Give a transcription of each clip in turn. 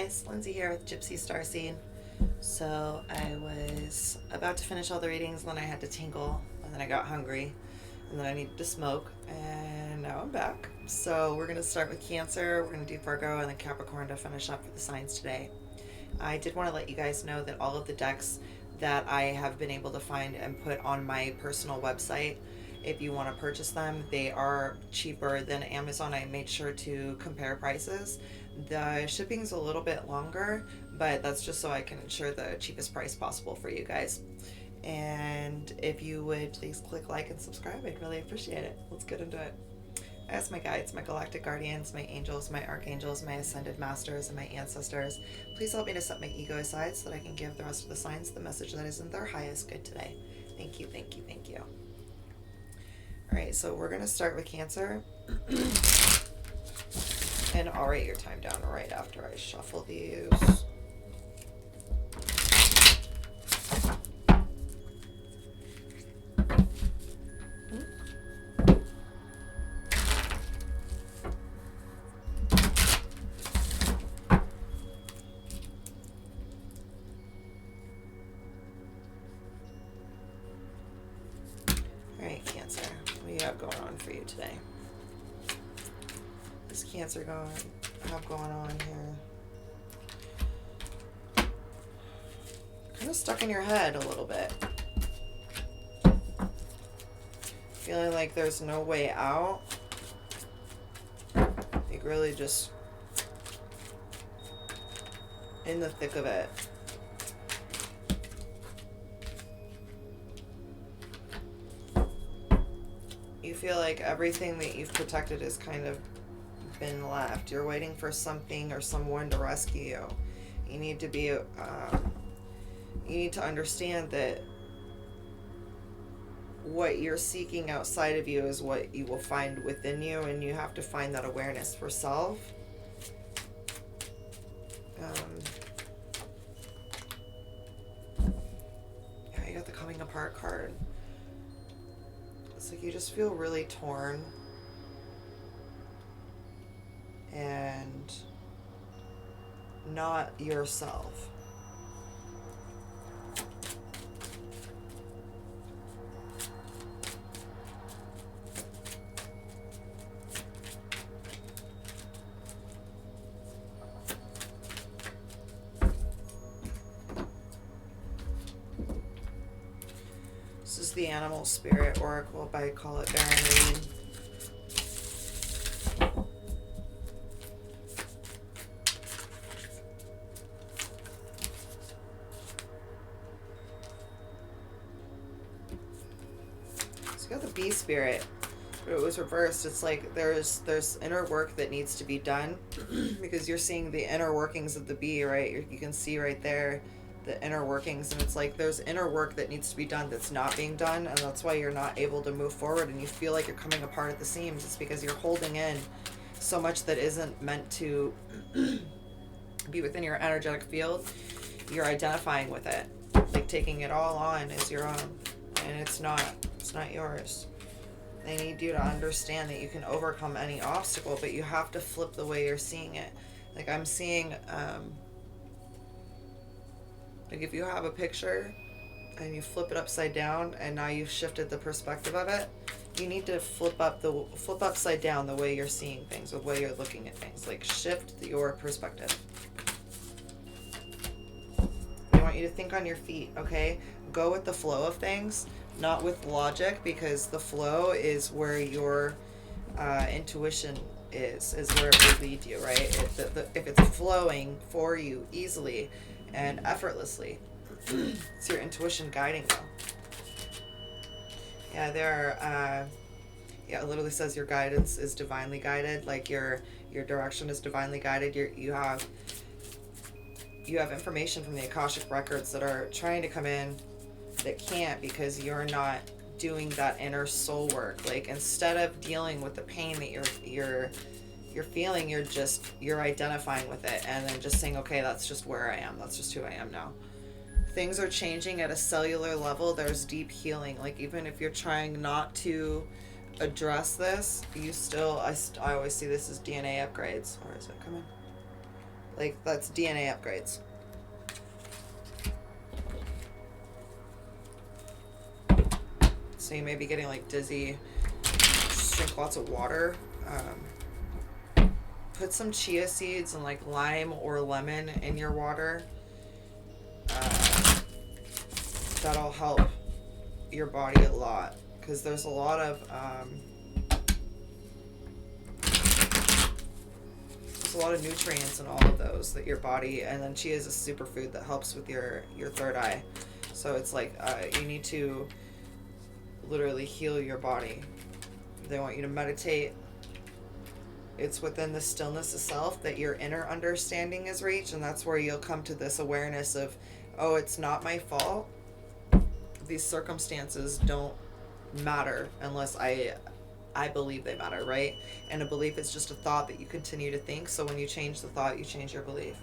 guys, Lindsay here with GypsyStarSeed. So I was about to finish all the readings, and then I had to tingle, and then I got hungry, and then I needed to smoke, and now I'm back. So we're going to start with Cancer, we're going to do Virgo, and then Capricorn to finish up for the signs today. I did want to let you guys know that all of the decks that I have been able to find and put on my personal website, if you want to purchase them, they are cheaper than Amazon. I made sure to compare prices. The shipping's a little bit longer, but that's just so I can ensure the cheapest price possible for you guys. And if you would please click like and subscribe, I'd really appreciate it. Let's get into it. I ask my guides, my galactic guardians, my angels, my archangels, my ascended masters, and my ancestors, please help me to set my ego aside so that I can give the rest of the signs the message that is in their highest good today. Thank you, thank you, thank you. Alright, so we're going to start with Cancer. And I'll write your time down right after I shuffle these. Alright, Cancer, what do you have going on for you today? This Cancer have going on here? Kind of stuck in your head a little bit. Feeling like there's no way out. Like really just in the thick of it. You feel like everything that you've protected has kind of been left. You're waiting for something or someone to rescue you. You need to be, you need to understand that what you're seeking outside of you is what you will find within you, and you have to find that awareness for self. Yeah, you got the coming apart card. It's like you just feel really torn and not yourself. This is the Animal Spirit Oracle by Call It Baron Reed. So you got the Bee Spirit, but it was reversed. It's like there's inner work that needs to be done because you're seeing the inner workings of the bee, right? You can see right there the inner workings, and it's like there's inner work that needs to be done that's not being done, and that's why you're not able to move forward and you feel like you're coming apart at the seams. It's because you're holding in so much that isn't meant to be within your energetic field. You're identifying with it, like taking it all on as your own, and it's not yours. They need you to understand that you can overcome any obstacle, but you have to flip the way you're seeing it. Like I'm seeing like if you have a picture and you flip it upside down and now you've shifted the perspective of it, you need to flip upside down the way you're seeing things, the way you're looking at things. Like shift your perspective. I want you to think on your feet, okay? Go with the flow of things, not with logic, because the flow is where your intuition is where it will lead you, right? If it's flowing for you easily and effortlessly, it's your intuition guiding you. Yeah, yeah, it literally says your guidance is divinely guided, like your direction is divinely guided. You have information from the Akashic records that are trying to come in that can't because you're not doing that inner soul work. Like instead of dealing with the pain that you're feeling, you're identifying with it and then just saying, okay, that's just where I am. That's just who I am now. Things are changing at a cellular level. There's deep healing. Like even if you're trying not to address this, you still, I always see this as DNA upgrades. Or is it coming? Like, that's DNA upgrades. So you may be getting like dizzy. Just drink lots of water. Put some chia seeds and like lime or lemon in your water. That'll help your body a lot, because there's a lot of nutrients in all of those that your body, and then chia is a superfood that helps with your third eye. So it's like you need to literally heal your body. They want you to meditate. It's within the stillness of self that your inner understanding is reached, and that's where you'll come to this awareness of, oh, it's not my fault. These circumstances don't matter unless I believe they matter, right? And a belief is just a thought that you continue to think. So when you change the thought, you change your belief.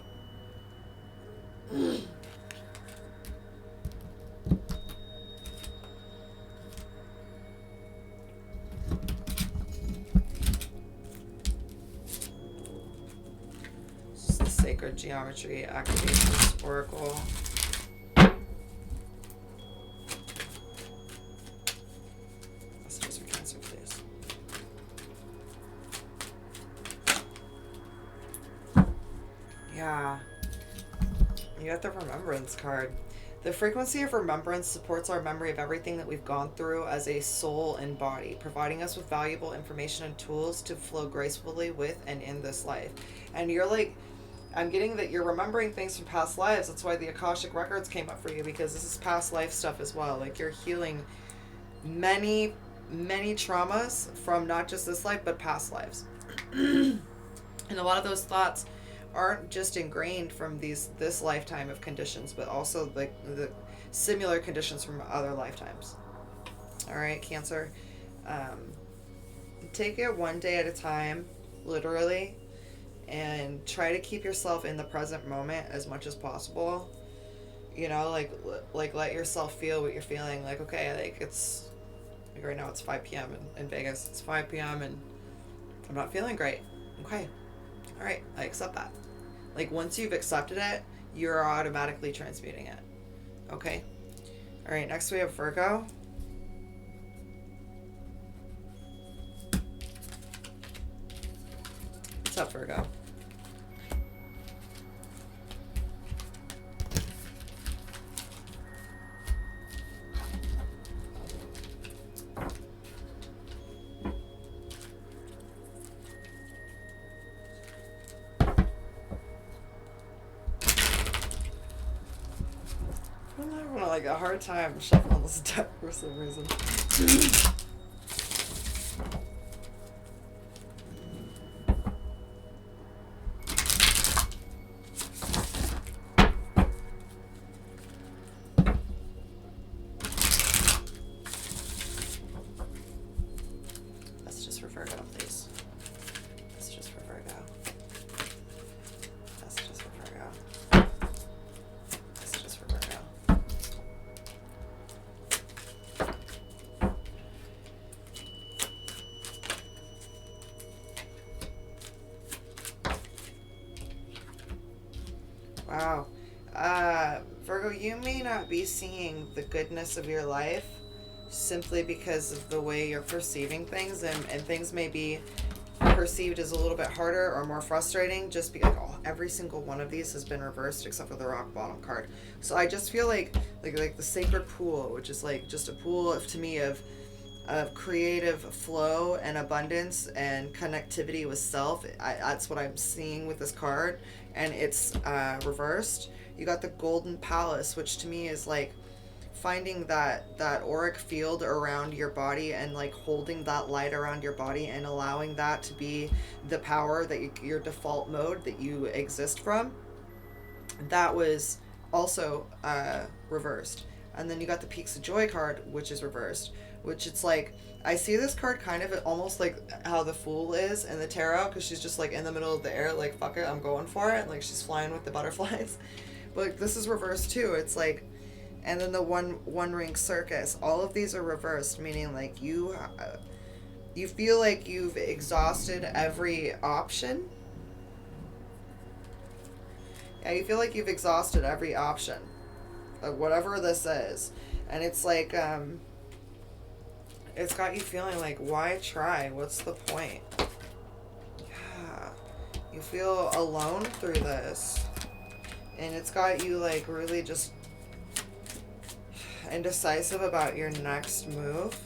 This is the Sacred Geometry Activations Oracle. Yeah. You got the Remembrance card. The frequency of remembrance supports our memory of everything that we've gone through as a soul and body, providing us with valuable information and tools to flow gracefully with and in this life. And you're like, I'm getting that you're remembering things from past lives. That's why the Akashic Records came up for you, because this is past life stuff as well. Like, you're healing many, many traumas from not just this life, but past lives. And a lot of those thoughts aren't just ingrained from this lifetime of conditions, but also like the similar conditions from other lifetimes. All right, Cancer. Take it one day at a time, literally, and try to keep yourself in the present moment as much as possible. You know, like let yourself feel what you're feeling. Like, okay, like it's like right now it's 5 p.m. in Vegas. It's 5 p.m. and I'm not feeling great. Okay. All right, I accept that. Like, once you've accepted it, you're automatically transmuting it. Okay? All right, next we have Virgo. What's up, Virgo? I'm having like a hard time shuffling this deck for some reason. That's just for Virgo, please. That's just for Virgo. That's just for Virgo. That's just for Virgo. Wow. Virgo, you may not be seeing the goodness of your life simply because of the way you're perceiving things, and things may be perceived as a little bit harder or more frustrating just because every single one of these has been reversed except for the rock bottom card. So I just feel like the sacred pool, which is like just a pool to me of creative flow and abundance and connectivity with self. That's what I'm seeing with this card, and it's reversed. You got the Golden Palace, which to me is like finding that auric field around your body and like holding that light around your body and allowing that to be the power that your default mode that you exist from. That was also reversed. And then you got the Peaks of Joy card, which is reversed, which it's like, I see this card kind of almost like how the Fool is in the tarot, because she's just like in the middle of the air, like, fuck it, I'm going for it. Like, she's flying with the butterflies. But this is reversed too. It's like, and then the one ring circus. All of these are reversed, meaning like you feel like you've exhausted every option, Yeah, you feel like you've exhausted every option, like whatever this is. And it's like, it's got you feeling like, why try? What's the point? Yeah. You feel alone through this. And it's got you like really just indecisive about your next move.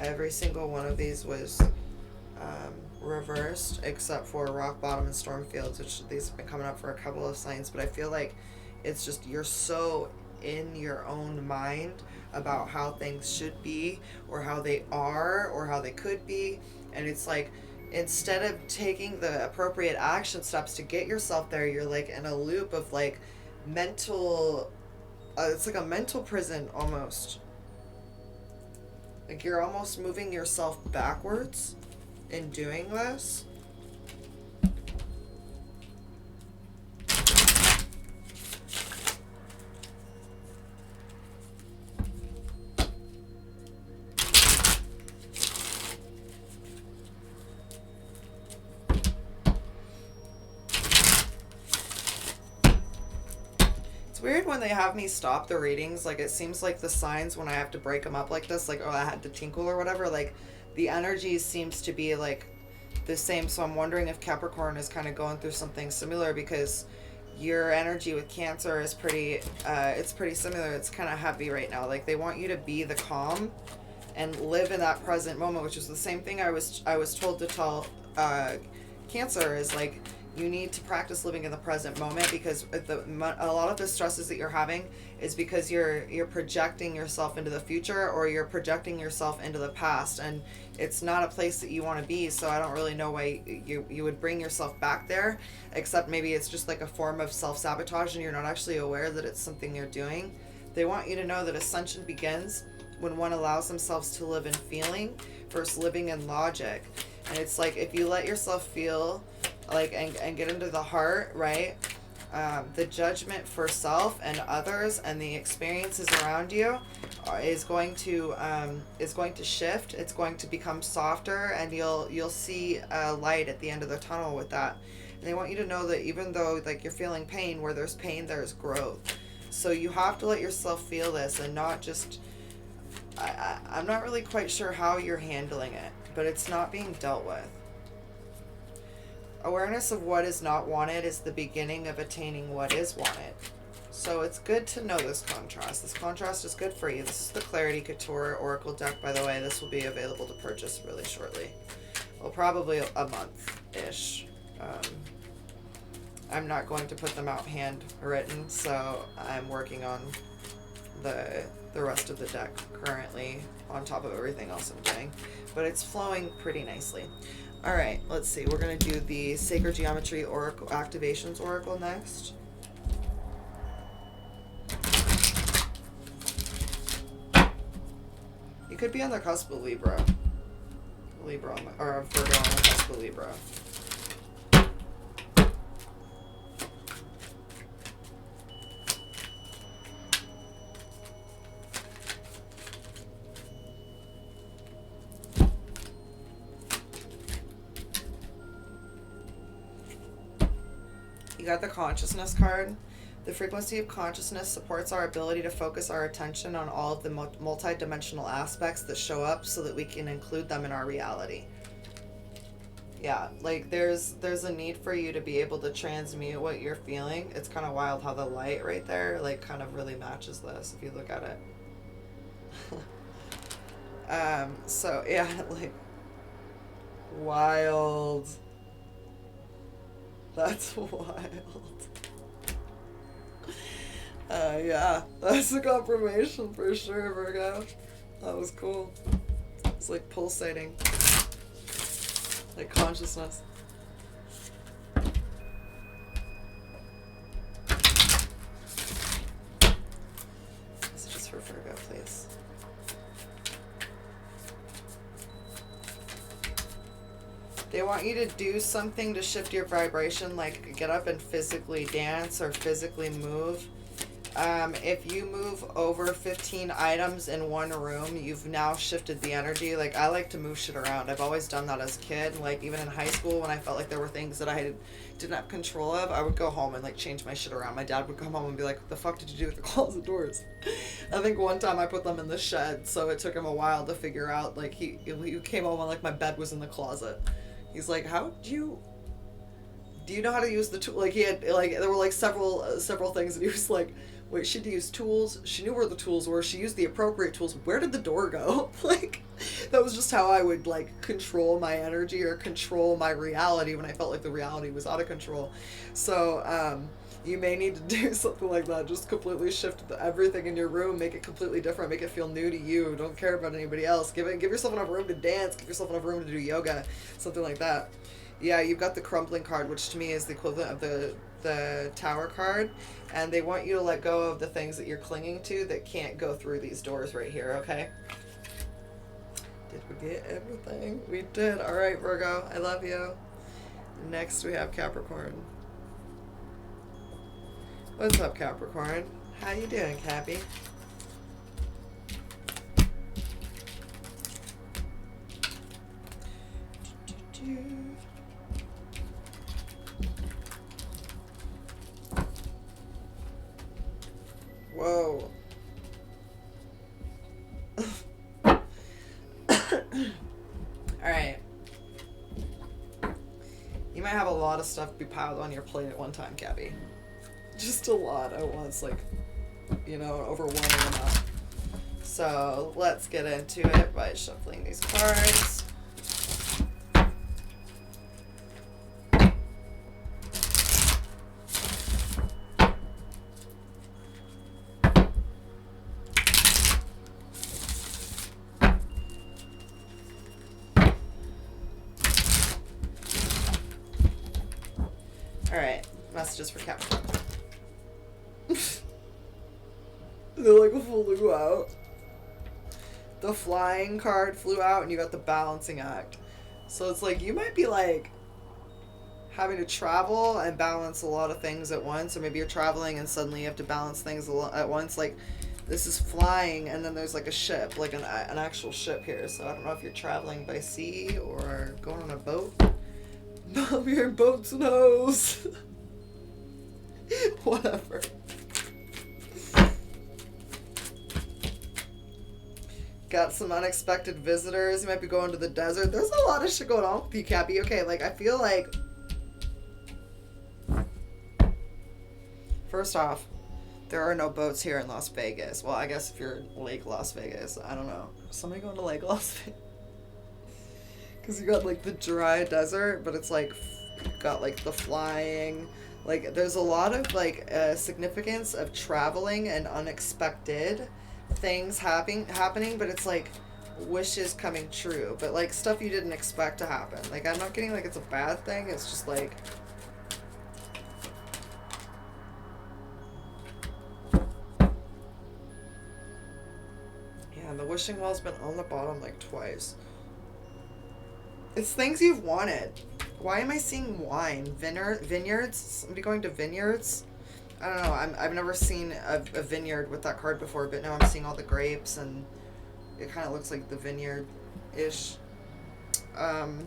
Every single one of these was reversed except for rock bottom and storm fields, which these have been coming up for a couple of signs, but I feel like it's just you're so in your own mind about how things should be or how they are or how they could be, and it's like instead of taking the appropriate action steps to get yourself there, you're like in a loop of like mental it's like a mental prison almost. Like you're almost moving yourself backwards in doing this. Weird when they have me stop the readings. Like it seems like the signs when I have to break them up like this, like, oh, I had to tinkle or whatever, like the energy seems to be like the same. So I'm wondering if Capricorn is kind of going through something similar, because your energy with Cancer is pretty it's pretty similar. It's kind of heavy right now. Like they want you to be the calm and live in that present moment, which is the same thing I was told to tell Cancer, is like you need to practice living in the present moment, because a lot of the stresses that you're having is because you're projecting yourself into the future, or you're projecting yourself into the past, and it's not a place that you want to be. So I don't really know why you would bring yourself back there, except maybe it's just like a form of self-sabotage and you're not actually aware that it's something you're doing. They want you to know that ascension begins when one allows themselves to live in feeling versus living in logic. And it's like if you let yourself feel like and get into the heart, right? The judgment for self and others and the experiences around you is going to shift. It's going to become softer, and you'll see a light at the end of the tunnel with that. And they want you to know that even though like you're feeling pain, where there's pain there's growth. So you have to let yourself feel this and not just I'm not really quite sure how you're handling it, but it's not being dealt with. Awareness of what is not wanted is the beginning of attaining what is wanted. So it's good to know this contrast. This contrast is good for you. This is the Clarity Couture Oracle deck, by the way. This will be available to purchase really shortly. Well, probably a month-ish. I'm not going to put them out handwritten, so I'm working on the rest of the deck currently on top of everything else I'm doing. But it's flowing pretty nicely. All right, let's see. We're going to do the Sacred Geometry Oracle Activations Oracle next. You could be on the cusp of Libra. Or Virgo on the cusp of Libra. You got the Consciousness card. The frequency of consciousness supports our ability to focus our attention on all of the multi-dimensional aspects that show up so that we can include them in our reality. Yeah, like there's a need for you to be able to transmute what you're feeling. It's kind of wild how the light right there like kind of really matches this if you look at it. So yeah, like wild. That's wild. Yeah, that's a confirmation for sure, Virgo. That was cool. It's like pulsating. Like consciousness. This is just for Virgo, please. They want you to do something to shift your vibration, like get up and physically dance or physically move. If you move over 15 items in one room, you've now shifted the energy. Like, I like to move shit around. I've always done that as a kid. Like, even in high school, when I felt like there were things that didn't have control of, I would go home and, like, change my shit around. My dad would come home and be like, what the fuck did you do with the closet doors? I think one time I put them in the shed, so it took him a while to figure out. Like, he came home and, like, my bed was in the closet. He's like, do you know how to use the tool? Like, he had, like, there were, like, several things, and he was like, wait, she had to use tools. She knew where the tools were. She used the appropriate tools. Where did the door go? Like, that was just how I would, like, control my energy or control my reality when I felt like the reality was out of control. So, you may need to do something like that. Just completely shift everything in your room. Make it completely different. Make it feel new to you. Don't care about anybody else. Give yourself enough room to dance. Give yourself enough room to do yoga. Something like that. Yeah, you've got the crumbling card, which to me is the equivalent of the tower card, and they want you to let go of the things that you're clinging to that can't go through these doors right here, okay? Did we get everything? We did. All right, Virgo, I love you. Next we have Capricorn. What's up, Capricorn? How you doing, Cappy? Whoa. Alright. You might have a lot of stuff be piled on your plate at one time, Gabby. Just a lot at once, like, you know, overwhelming amount. So let's get into it by shuffling these cards. Alright, messages for Capricorn. They like flew out. The flying card flew out and you got the balancing act. So it's like you might be like having to travel and balance a lot of things at once, or maybe you're traveling and suddenly you have to balance things at once. Like, this is flying and then there's like a ship, like an actual ship here. So I don't know if you're traveling by sea or going on a boat. I'm hearing boats and hoes. Whatever. Got some unexpected visitors. You might be going to the desert. There's a lot of shit going on with you, Cappy. Okay, like, I feel like... First off, there are no boats here in Las Vegas. Well, I guess if you're Lake Las Vegas, I don't know. Somebody going to Lake Las Vegas? Because you got, like, the dry desert, but it's, like, you've got, like, the flying. Like, there's a lot of, like, significance of traveling and unexpected things happening, but it's, like, wishes coming true. But, like, stuff you didn't expect to happen. Like, I'm not getting, like, it's a bad thing. It's just, like... Yeah, and the wishing well's been on the bottom, like, twice. It's things you've wanted. Why am I seeing wine? Vineyards? Somebody going to vineyards? I don't know. I've never seen a vineyard with that card before, but now I'm seeing all the grapes, and it kind of looks like the vineyard-ish. And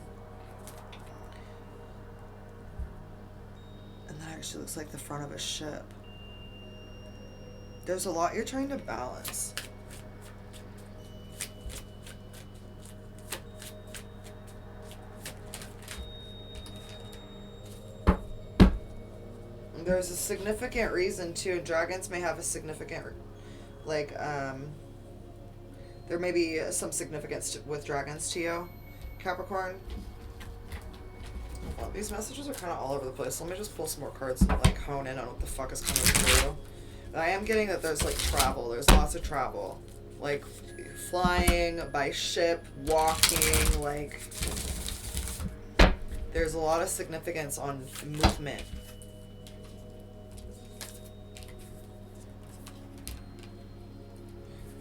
that actually looks like the front of a ship. There's a lot you're trying to balance. There's a significant reason, too. Dragons may have a significant, like, there may be some significance with dragons to you, Capricorn. Well, these messages are kind of all over the place. Let me just pull some more cards and, like, hone in on what the fuck is coming through. But I am getting that there's, like, travel. There's lots of travel. Like, flying, by ship, walking, like... There's a lot of significance on movement.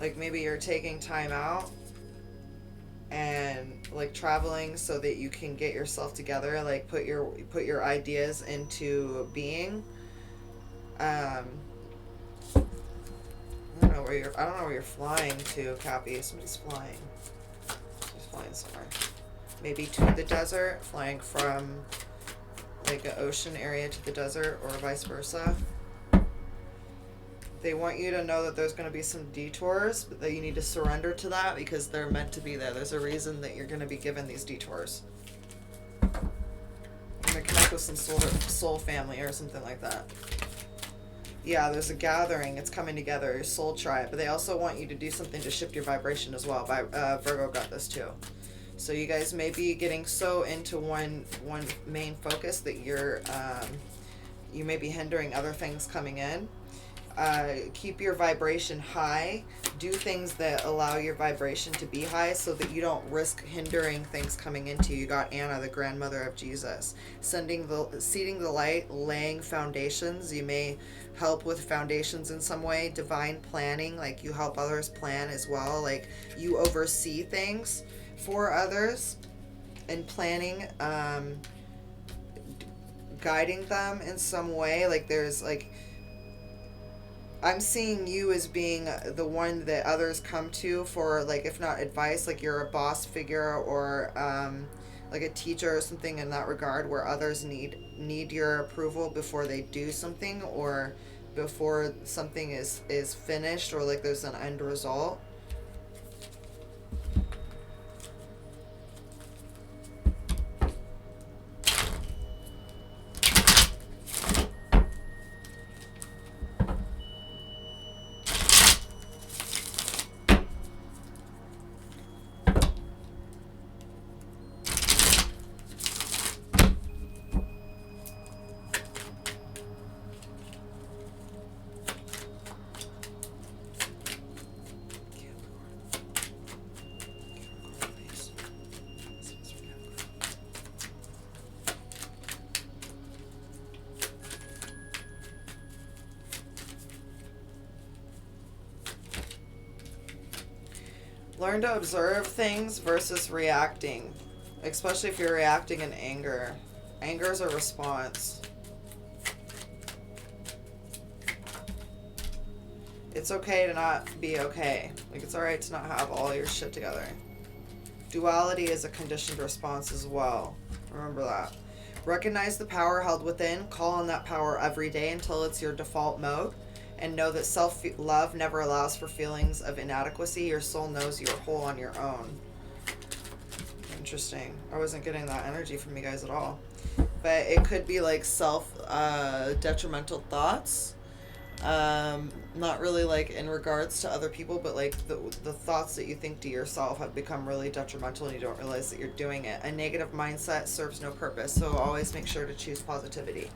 Like, maybe you're taking time out and, like, traveling so that you can get yourself together, like, put your ideas into being. where you're flying to, Cappy. Somebody's flying. She's flying somewhere. Maybe to the desert, flying from like an ocean area to the desert, or vice versa. They want you to know that there's going to be some detours, but that you need to surrender to that because they're meant to be there. There's a reason that you're going to be given these detours. You're going to connect with some soul family or something like that. Yeah, there's a gathering. It's coming together, your soul tribe. But they also want you to do something to shift your vibration as well. Virgo got this too. So you guys may be getting so into one main focus that you may be hindering other things coming in. Keep your vibration high. Do things that allow your vibration to be high so that you don't risk hindering things coming into you. You got Anna, the grandmother of Jesus. Seeding the light, laying foundations. You may help with foundations in some way. Divine planning, like you help others plan as well. Like you oversee things for others and planning, guiding them in some way. Like there's like, I'm seeing you as being the one that others come to for, like, if not advice, like you're a boss figure or like a teacher or something in that regard, where others need your approval before they do something or before something is finished, or like there's an end result. Learn to observe things versus reacting, especially if you're reacting in anger. Anger is a response. It's okay to not be okay. Like, it's alright to not have all your shit together. Duality is a conditioned response as well. Remember that. Recognize the power held within. Call on that power every day until it's your default mode. And know that self-love never allows for feelings of inadequacy. Your soul knows you're whole on your own. Interesting. I wasn't getting that energy from you guys at all. But it could be like detrimental thoughts. Not really like in regards to other people, but like the thoughts that you think to yourself have become really detrimental and you don't realize that you're doing it. A negative mindset serves no purpose. So always make sure to choose positivity.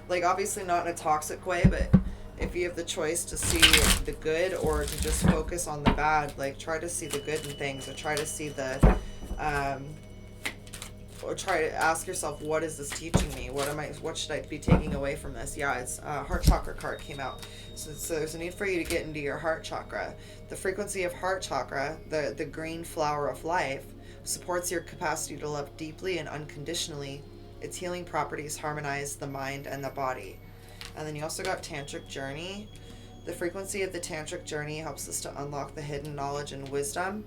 Like, obviously not in a toxic way, but if you have the choice to see the good or to just focus on the bad, like try to see the good in things, or try to see or try to ask yourself, what is this teaching me? What should I be taking away from this? Yeah, it's heart chakra card came out. So there's a need for you to get into your heart chakra. The frequency of heart chakra, the green flower of life, supports your capacity to love deeply and unconditionally. Its healing properties harmonize the mind and the body. And then you also got Tantric Journey. The frequency of the Tantric Journey helps us to unlock the hidden knowledge and wisdom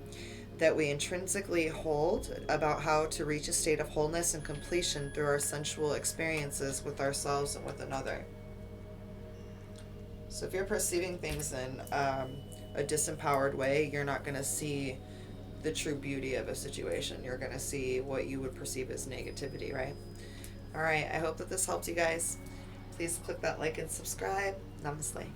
that we intrinsically hold about how to reach a state of wholeness and completion through our sensual experiences with ourselves and with another. So if you're perceiving things in a disempowered way, you're not going to see the true beauty of a situation. You're going to see what you would perceive as negativity, right? All right, I hope that this helped you guys. Please click that like and subscribe. Namaslay.